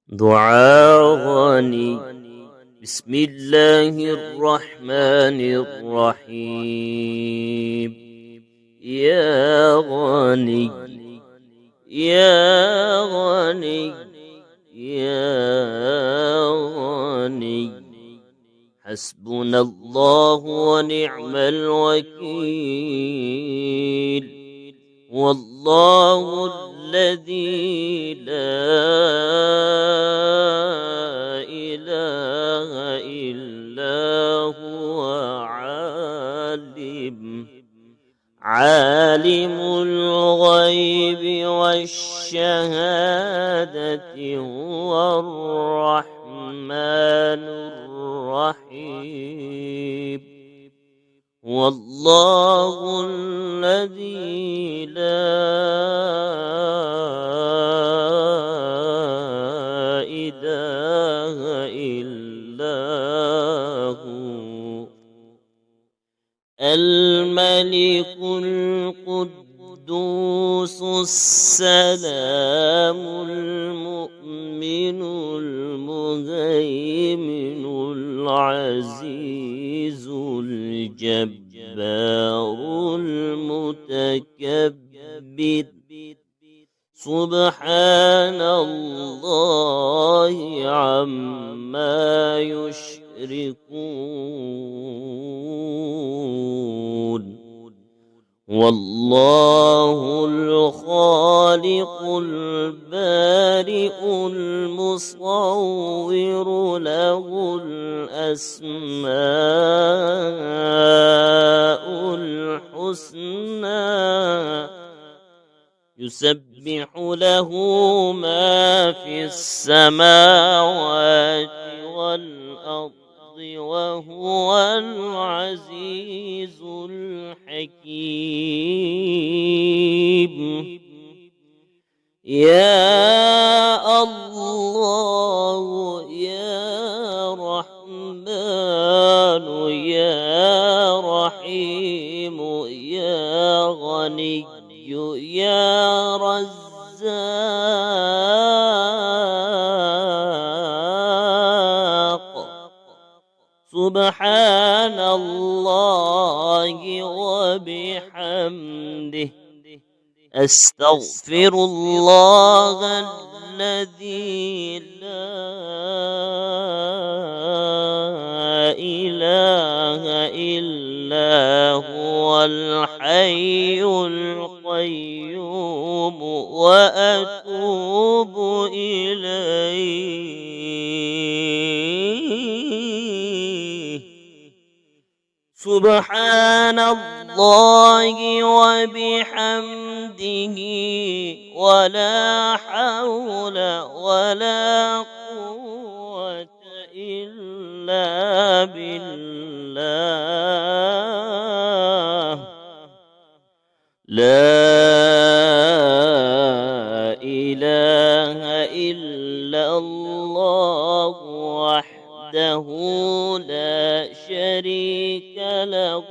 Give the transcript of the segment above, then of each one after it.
دعاء غني. بسم الله الرحمن الرحيم. يا غني يا غني يا غني، حسبنا الله ونعم الوكيل، والله الذي لا إله إلا هو عالم الغيب والشهادة، هو الرحمن الرحيم، والله الذي لا إله إلا هو الملك القدوس السلام المؤمن المهيمن العزيز الجبار المتكبر، سبحان الله عما يشركون. والله الخالق البارئ المصور، له الأسماء الحسنى، يسبح له ما في السماوات والأرض، وهو العزيز الحكيم. يا الله يا رحمن يا رحيم، يا غني يا رزاق، سبحان الله وبحمده، أستغفر الله الذي لا إله إلا هو الحي القيوم، وأتوب إليه. سبحان الله وبحمده، ولا حول ولا قوة إلا بالله. لا إله إلا الله وحده لا شريك له،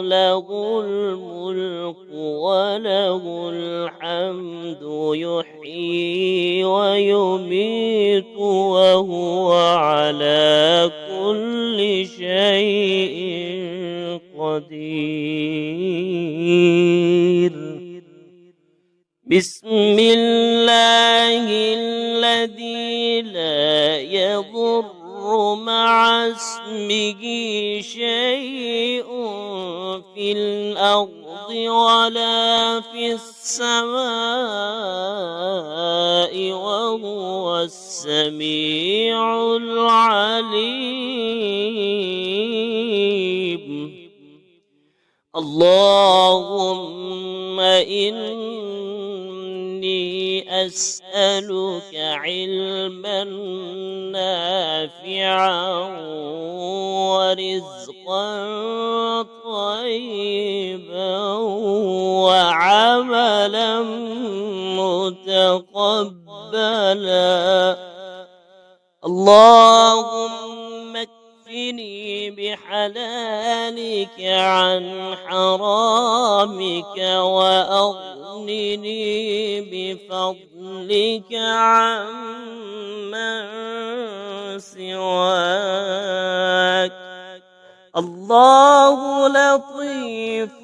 له الملك وله الحمد، يحيي ويميت وهو على كل شيء قدير. بسم الله الذي لا يضر مع اسمه شيء في الأرض ولا في السماء، وهو السميع العليم. اللهم إني أسألك علما نافعا ورزقا طيبا وعملا متقبلا. اللهم اكفني بحلالك عن حرامك، وأغنني بفضلك عمن الله لطيف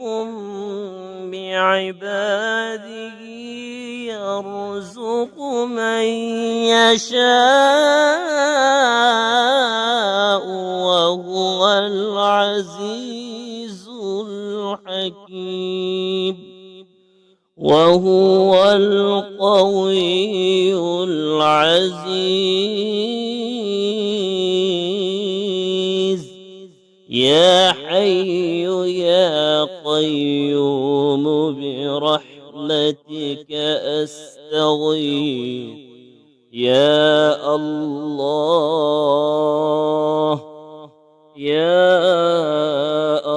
بعباده يرزق من يشاء وهو العزيز الحكيم وهو القوي العزيز يا حي يا قيوم برحمتك أستغيث يا الله يا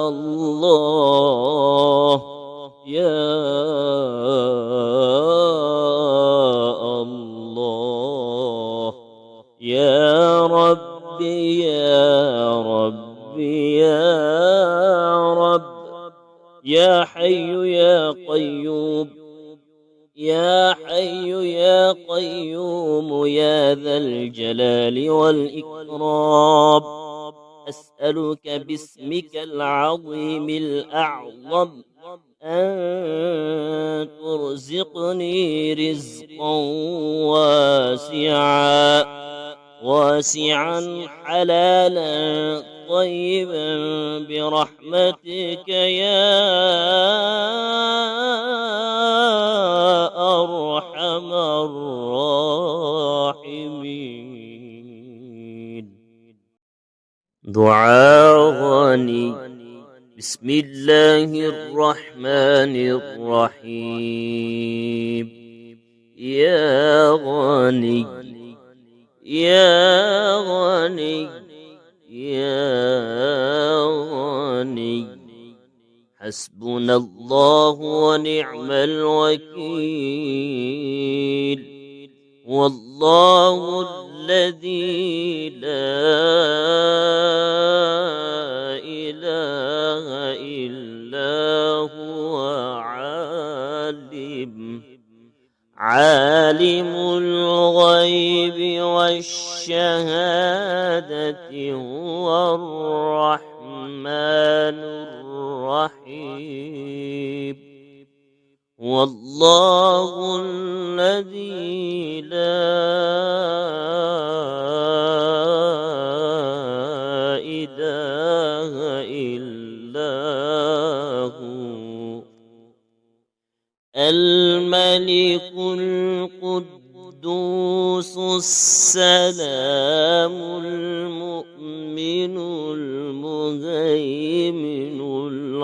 الله يا الله يا ربي يا ربي يا رب يا حي يا قيوم يا حي يا قيوم يا ذا الجلال والإكرام أسألك باسمك العظيم الأعظم أن ترزقني رزقا واسعا حلالا طيبا برحمتك يا أرحم الراحمين. دعاء غني. بسم الله الرحمن الرحيم. يا غني يا غني يا غني حسبنا الله ونعم الوكيل والله الذي لا إله إلا هو عالم الغيب والشهادة هو الرحمن الرحيم والله الذي لا إله إلا هو الملك القدوس السلام المؤمن المهيمن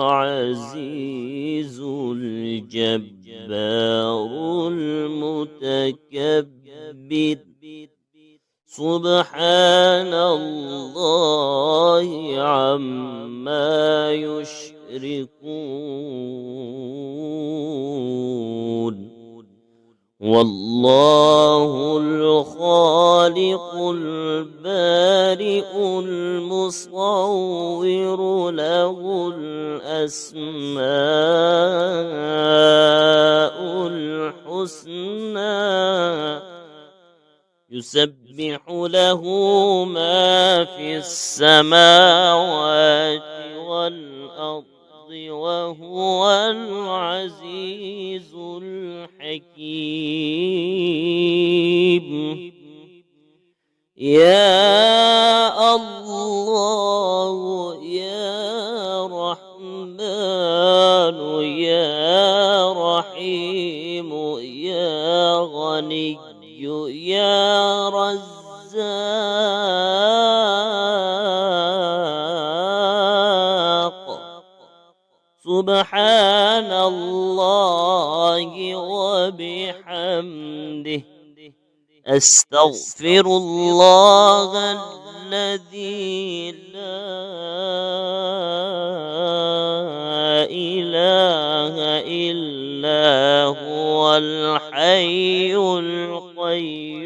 العزيز الجبار المتكبر سبحان الله عما يشركون والله الخالق البارئ المصور له الأسماء الحسنى يسبح له ما في السماوات والأرض وهو العزيز الحكيم يا الله يا رحمن يا رحيم يا غني يا رزاق سبحان الله وبحمده أستغفر الله الذي لا إله إلا هو الحي القيوم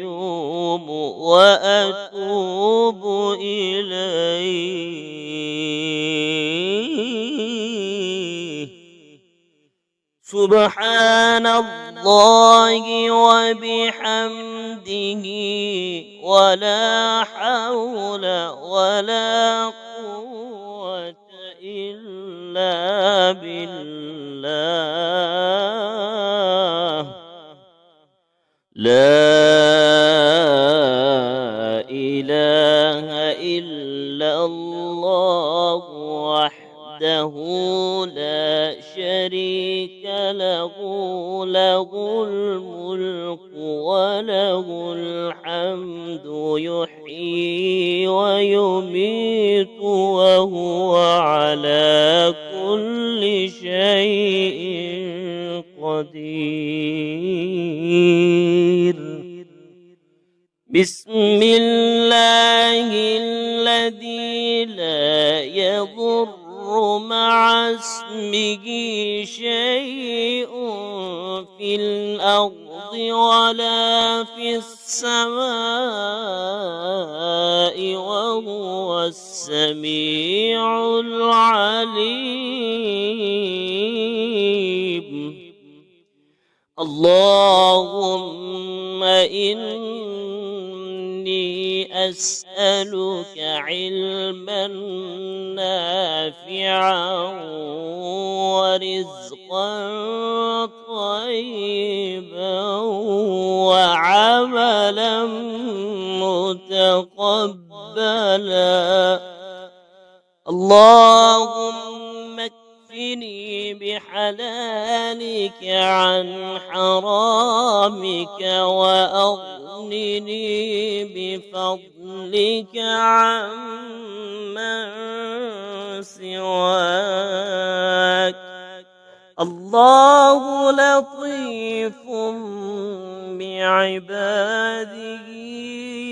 وأتوب إليه سبحان الله وبحمده ولا حول ولا قوة إله إلا الله وحده لا شريك له، له الملك وله الحمد يحيي ويميت وهو على كل شيء قدير. بسم الله الذي لا يضر مع اسمه شيء في الأرض ولا في السماء وهو السميع العليم. اللهم إني أسألك علما نافعا ورزقا طيبا وعملا متقبلا. اللهم اكفني بحلالك عن حرامك وأغنني بفضلك عمن سواك. الله لطيف بعباده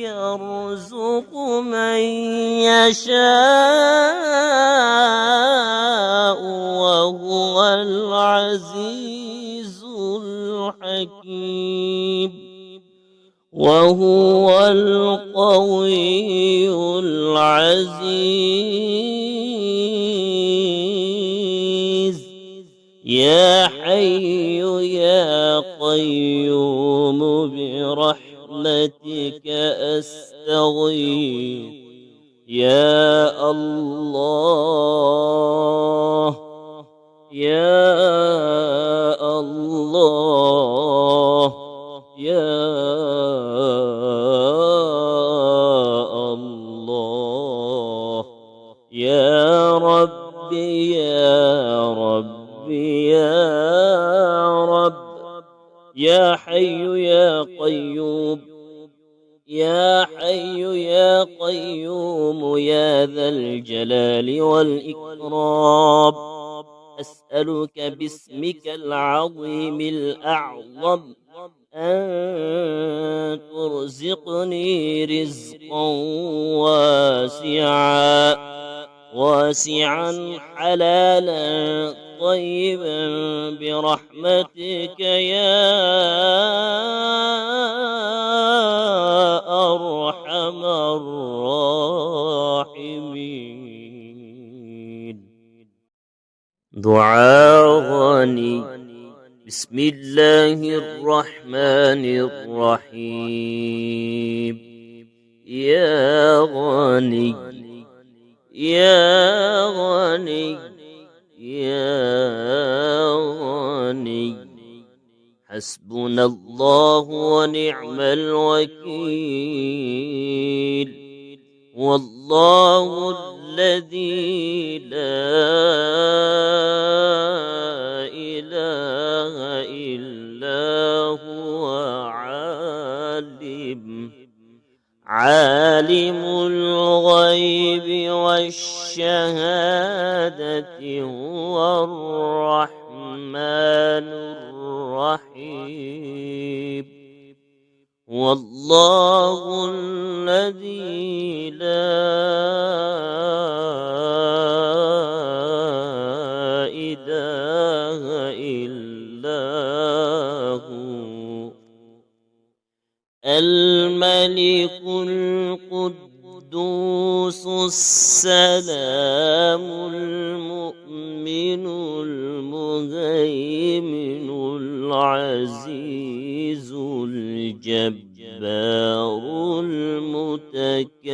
يرزق من يشاء وهو العزيز الحكيم. وهو القوي العزيز. يا حي يا قيوم برحمتك أستغيث. يا الله يا الله يا الله يا ربي يا ربي يا رب. يا حي يا قيوم يا حي يا قيوم يا ذا الجلال والإكرام. أسألك باسمك العظيم الأعظم أن ترزقني رزقا واسعا حلالا طيبا برحمتك يا أرحم الراحمين. دعاء غني. بسم الله الرحمن الرحيم. يا غني يا غني يا غني حسبنا الله ونعم الوكيل. والله الذي لا إله إلا هو عالم الغيب والشهادة هو الرحمن الرحيم. والله الذي لا إله إلا هو الملك القدوس السلام المؤمن المهيمن العزيز الجبار المتكبر.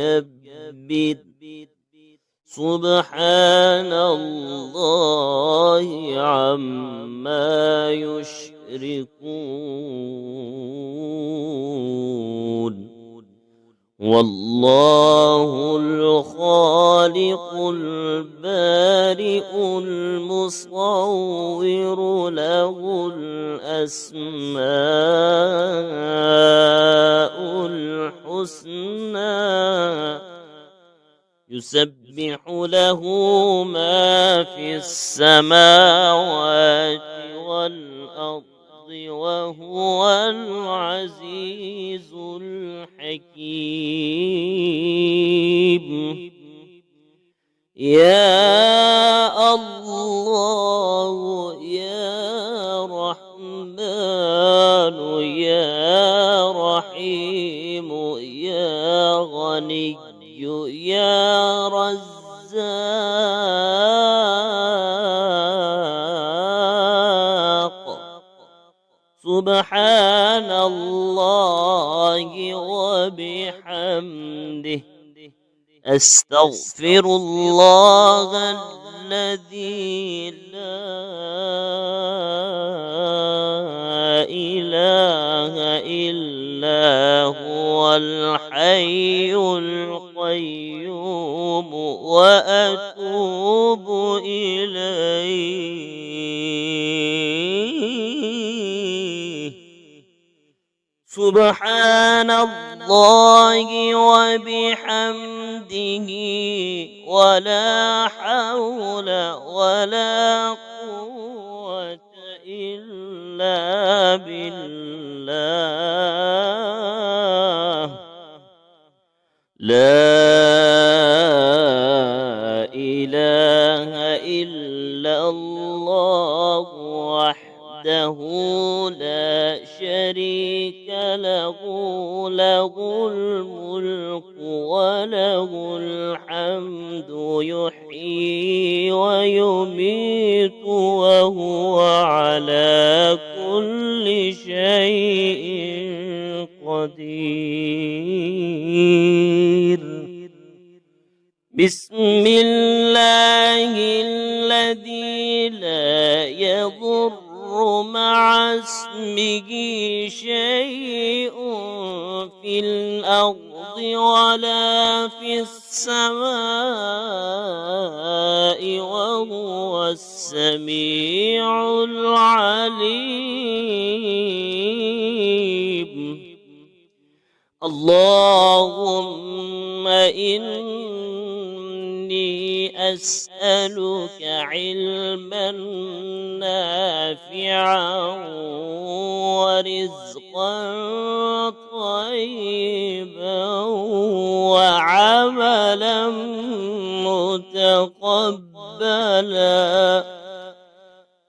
سبحان الله عما يشركون. يشركون والله الخالق البارئ المصور له الأسماء الحسنى يسبح له ما في السماوات والأرض وهو العزيز الحكيم يا الله يا رحمن يا رحيم يا غني يا رزاق سبحان الله وبحمده أستغفر الله الذي لا إله إلا هو الحي القيوم وأتوب إليه سبحان الله وبحمده ولا حول ولا قوة إلا بالله لا إله إلا الله وحده لا شريك له له الملك وله الحمد يحيي ويميت وهو على كل شيء قدير بسم الله الذي لا يضر مع اسمه شيء في الأرض ولا في السماء وهو السميع العليم اللهم إني أسألك علما نافعا ورزقا طيبا وعملا متقبلا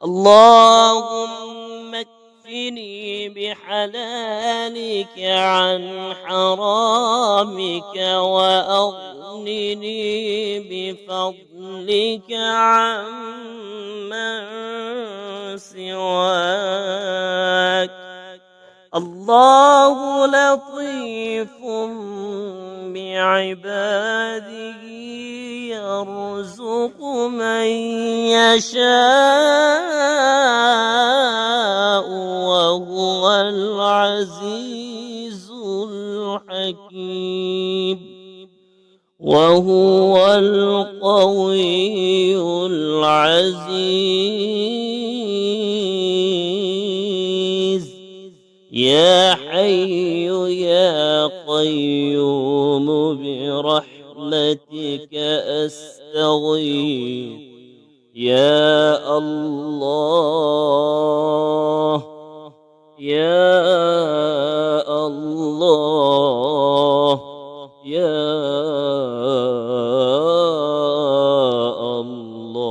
اللهم اكفني بحلالك عن حرامك وأغنني بفضلك عمن سواك الله لطيف بعباده يرزق من يشاء وهو العزيز الحكيم وهو القوي العزيز يا حي يا قيوم برحمتك أستغيث يا الله يا الله يا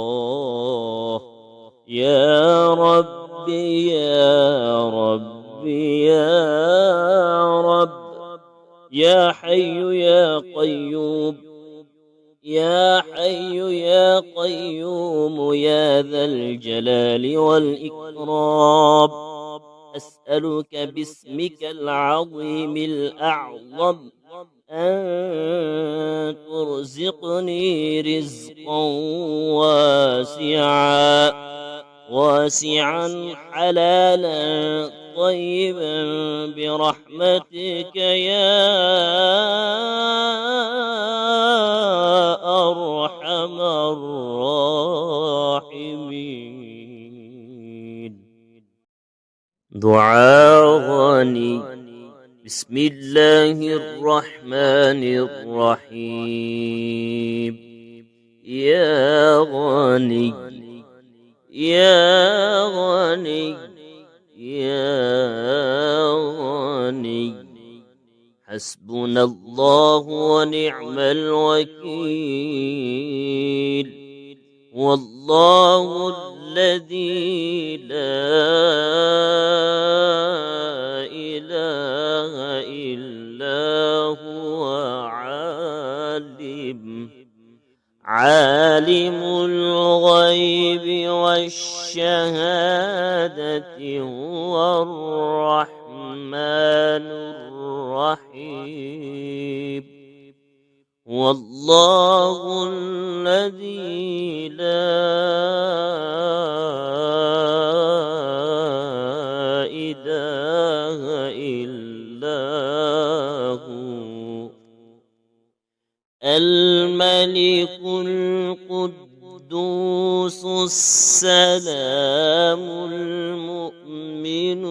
الله يا ربي يا ربي يا رب يا حي يا قيوم يا حي يا قيوم يا ذا الجلال والإكرام أسألك باسمك العظيم الأعظم أن ترزقني رزقا واسعا واسعا حلالا طيبا برحمتك يا أرحم الراحمين. دعاء غني. بسم الله الرحمن الرحيم. يا غني يا غني يا غني حسبنا الله ونعم الوكيل. والله الذي لا إله إلا هو عالم الغيب والشهادة هو الرحمن الرحيم. والله الذي لا إله إلا هو الملك القدوس السلام المؤمن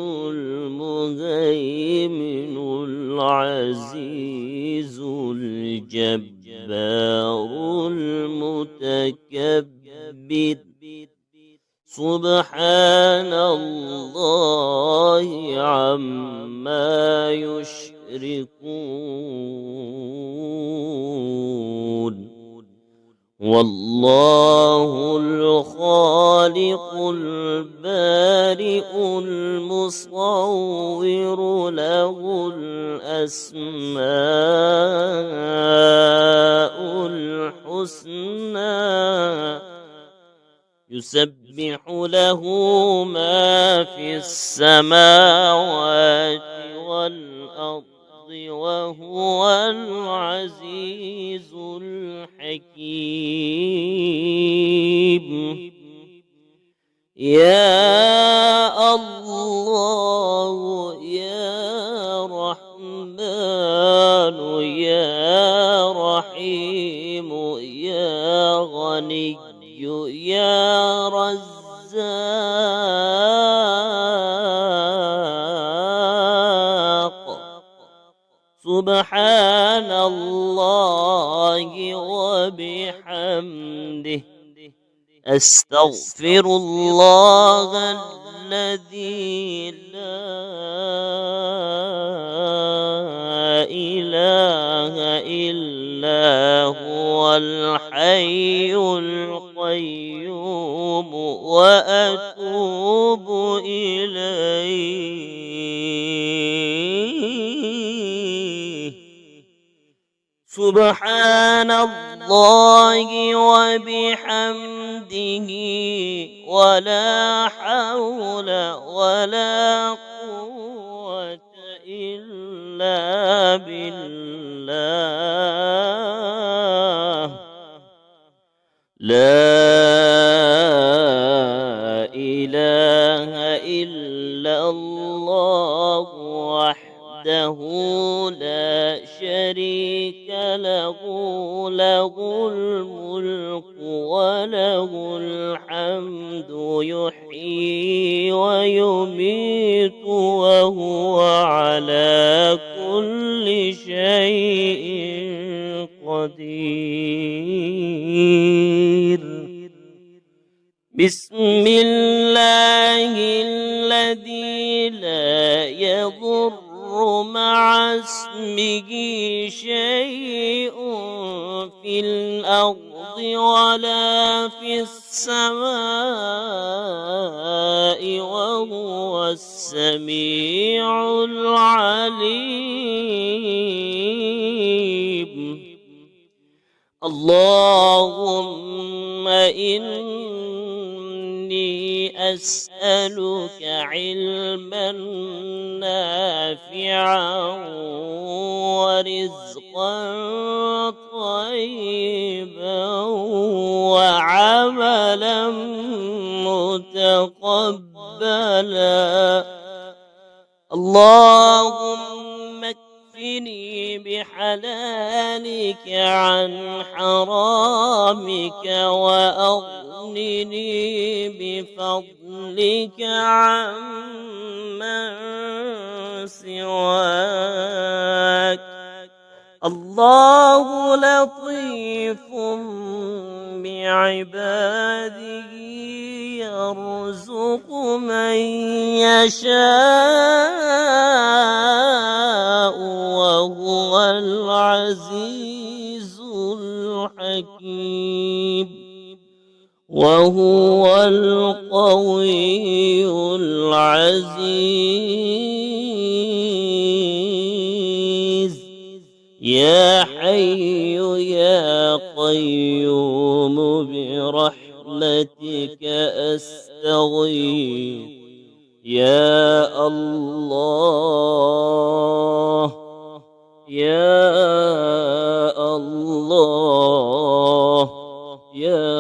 المهيمن العزيز الجبار المتكبر. سبحان الله عما يشركون. والله الخالق البارئ المصور له الأسماء الحسنى يسبح له ما في السماوات والأرض وهو العزيز الحكيم. يا الله يا رحمن يا رحيم يا غني يا رزاق. سبحان الله وبحمده. أستغفر الله الذي لا إله إلا هو الحي القيوم وأتوب إليه. سبحان الله وبحمده ولا حول ولا قوة إلا بالله. لا إله إلا الله وحده لا شريك له. له الملك وله الحمد يحيي ويميت وهو على كل شيء قدير. بسم الله الذي لا يضر مع اسمه شيء في الأرض ولا في السماء وهو السميع العليم. اللهم إني أسألك علما نافعا ورزقا طيبا وعملا متقبلا. اللهم اكفني بحلالك عن حرامك وأغنني بفضلك عمن سواك. الله لطيف بعباده يرزق من يشاء وهو العزيز الحكيم. وهو القوي العزيز. يا حي يا قيوم برحمتك أستغيث. يا الله يا الله يا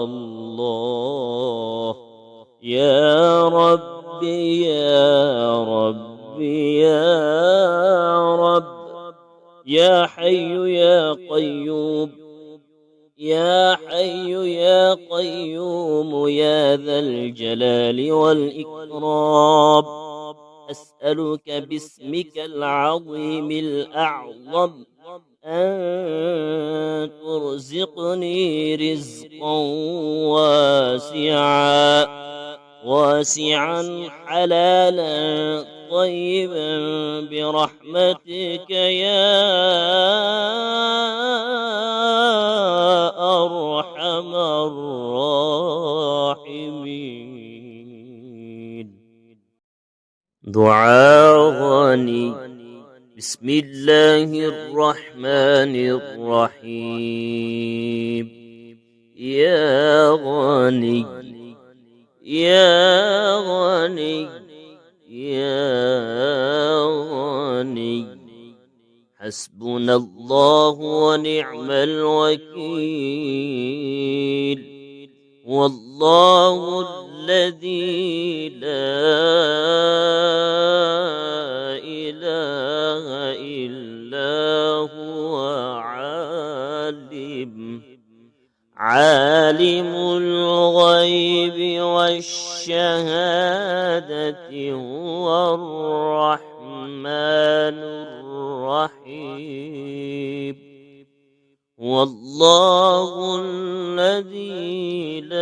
الله يا ربي يا ربي يا رب. يا حي يا قيوم يا حي يا قيوم يا ذا الجلال والإكرام. أسألك باسمك العظيم الأعظم أن ترزقني رزقا واسعا حلالا طيبا برحمتك يا أرحم الراحمين. دعاء غني. بسم الله الرحمن الرحيم. يا غني يا غني يا غني حسبنا الله ونعم الوكيل. والله الذي لا إله إلا هو عالم الغيب والشهادة هو الرحمن الرحيم. والله الذي لا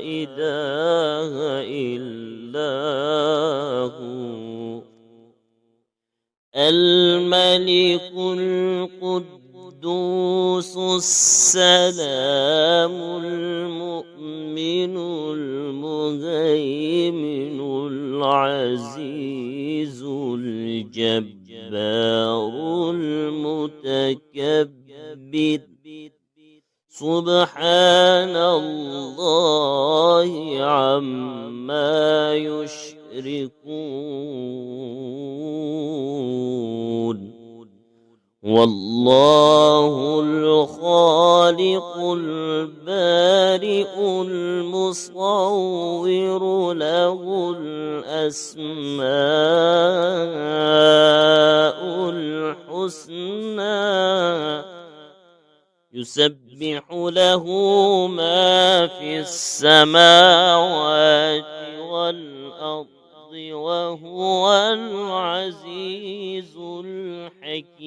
إله إلا هو الملك القدوس السلام المؤمن المهيمن العزيز الجبار المتكبر. سبحان الله عما يشركون. والله الخالق البارئ المصور له الأسماء الحسنى يسبح له ما في السماوات والأرض وهو العزيز الحكيم.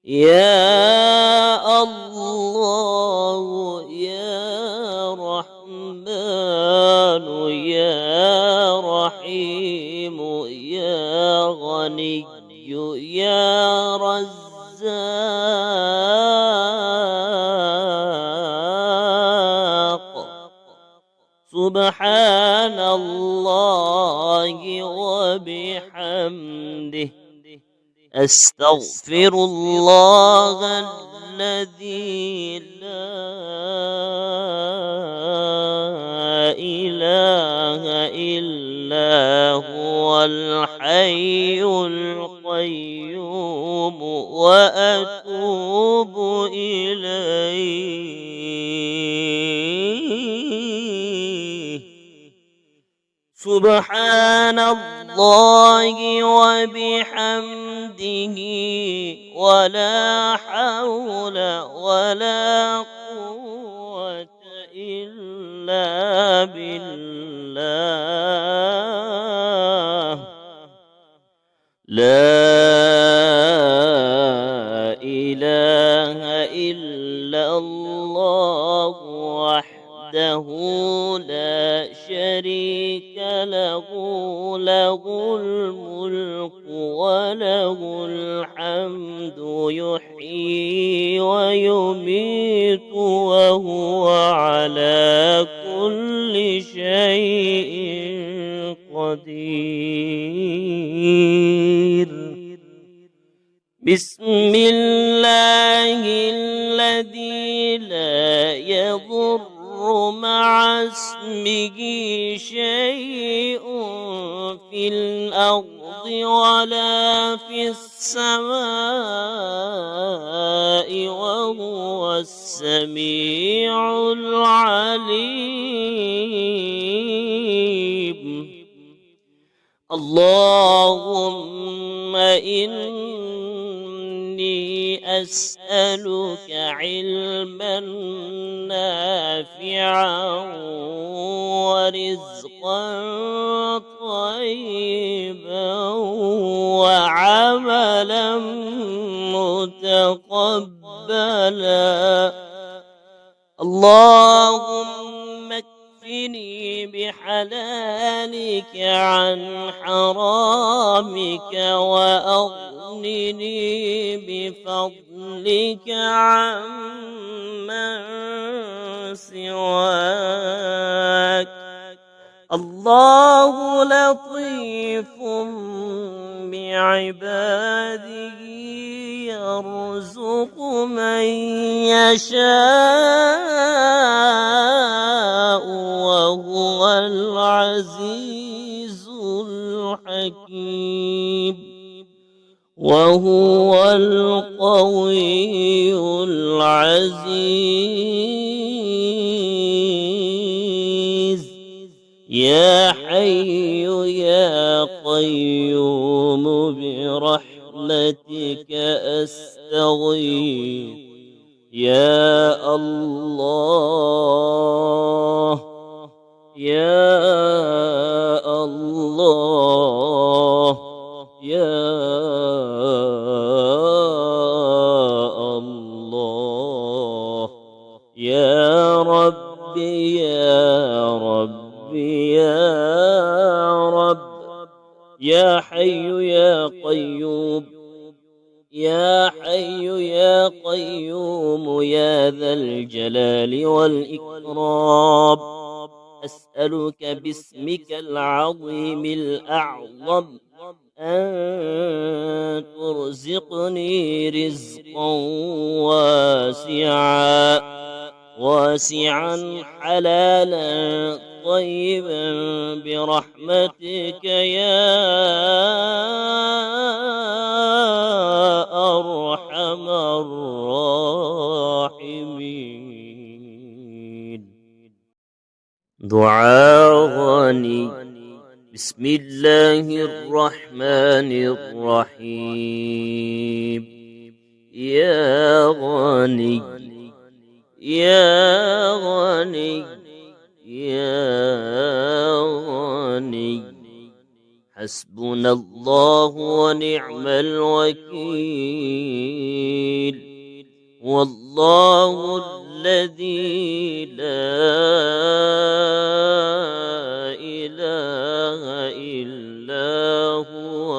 يا الله يا رحمن يا رحيم يا غني يا رزاق. سبحان الله وبحمده أستغفر الله الذي لا إله إلا هو الحي القيوم وأتوب إليه. سبحان الله وبحمده ولا حول ولا قوة إلا بالله. لا إله إلا الله وحده لا شريك له، له الملك وله الحمد يحيي ويميت وهو على كل شيء قدير. بسم الله الذي لا يضر مع اسمه شيء في الأرض ولا في السماء وهو السميع العليم. اللهم إني أسألك علما نافعا ورزقا طيبا وعملا متقبلا. اللهم اكفني بحلالك عن حرامك وأغنني بفضلك عمن سواك. الله لطيف بعباده يرزق من يشاء وهو العزيز الحكيم. وهو القوي العزيز. يا حي يا قيوم برحمتك أستغيث. يا الله يا الله يا الله يا ربي يا ربي يا رب. يا حي يا قيوم يا حي يا قيوم يا ذا الجلال والإكرام. أسألك باسمك العظيم الأعظم أن ترزقني رزقا واسعا حلالا طيبا برحمتك يا أرحم الراحمين. دعاء غني. بسم الله الرحمن الرحيم. يا غني يا غني يا غني حسبنا الله ونعم الوكيل. والله الذي لا إله إلا هو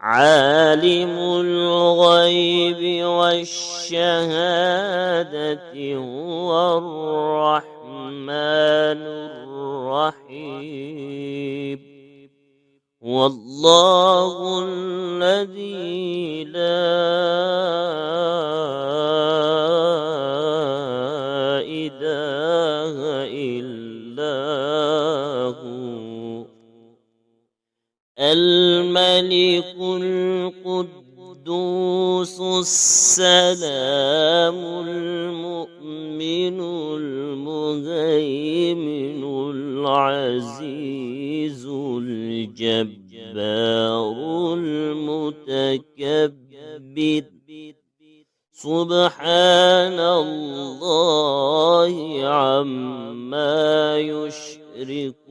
عالم الغيب والشهادة العبادة هو الرحمن الرحيم. هو الله الذي لا إله إلا هو الملك القدوس السلام المؤمن المهيمن العزيز الجبار المتكبر سبحان الله عما يشركون.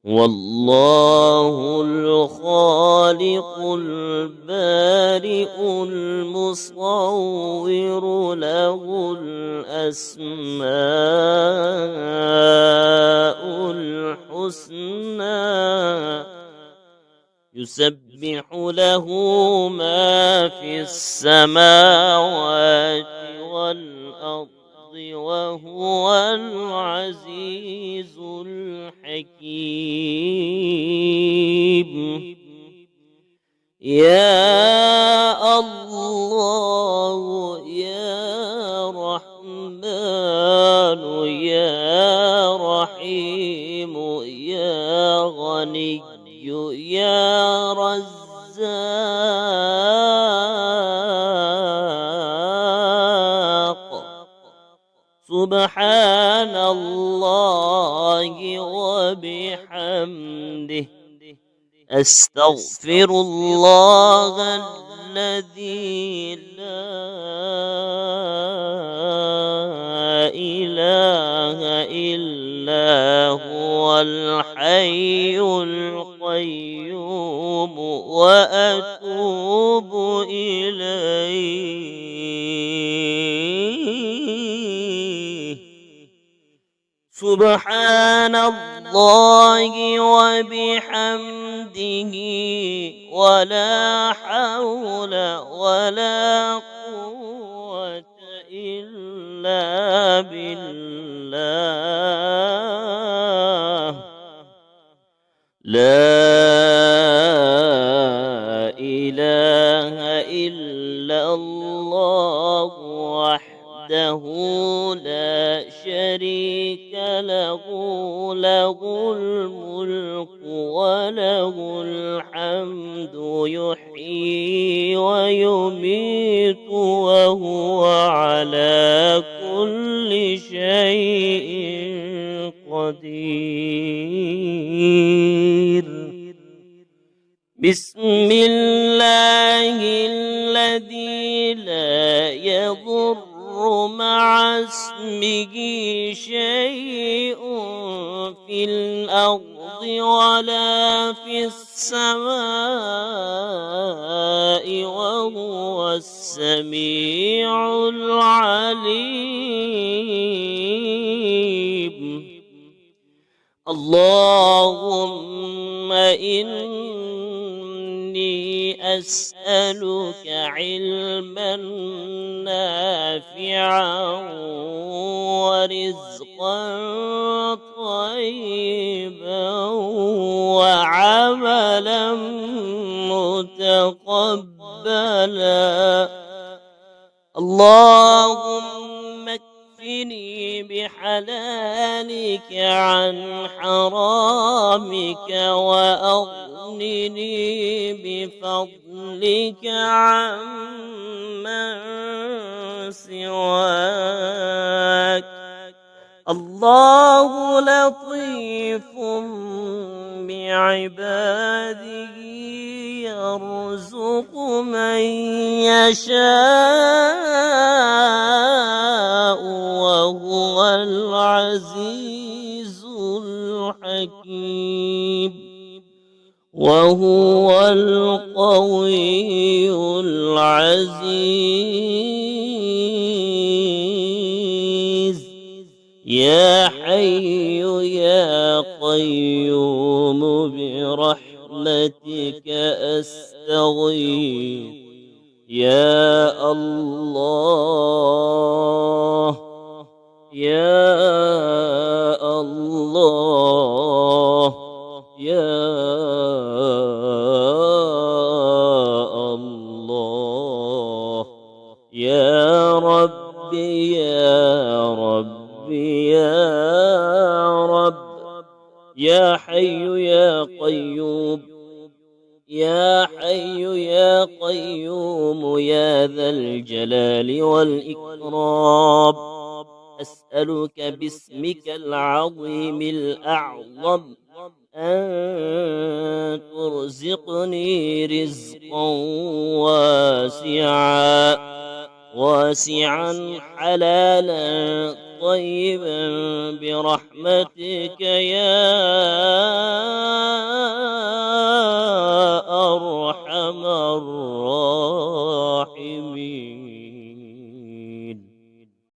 والله الخالق البارئ المصور له الأسماء الحسنى يسبح له ما في السماوات والأرض وهو العزيز الحكيم. يا الله يا رحمن يا رحيم يا غني يا رزاق سبحان الله وبحمده أستغفر الله الذي لا إله إلا هو الحي القيوم وأتوب إليه. سبحان الله وبحمده ولا حول ولا قوة إلا بالله. لا إله إلا الله وحده لا شريك له له الملك وله الحمد يحيي ويميت وهو على كل شيء قدير. بسم الله الذي لا يضر مع اسمه شيء في الأرض ولا في السماء وهو السميع العليم. اللهم إني أسألك علما نافعا ورزقا طيبا وعملا متقبلا. اللهم اكفني بحلالك عن حرامك وأغنني بفضلك عمن سواك. الله لطيف بعباده يرزق من يشاء وهو العزيز الحكيم. وهو القوي العزيز. يا حي يا قيوم برحمتك أستغيث يا الله يا الله يا الله يا ربي يا ربي يا رب يا حي يا قيوم يا حي يا قيوم يا ذا الجلال والإكرام أسألك باسمك العظيم الأعظم أن ترزقني رزقا واسعا حلالا طيبا برحمتك يا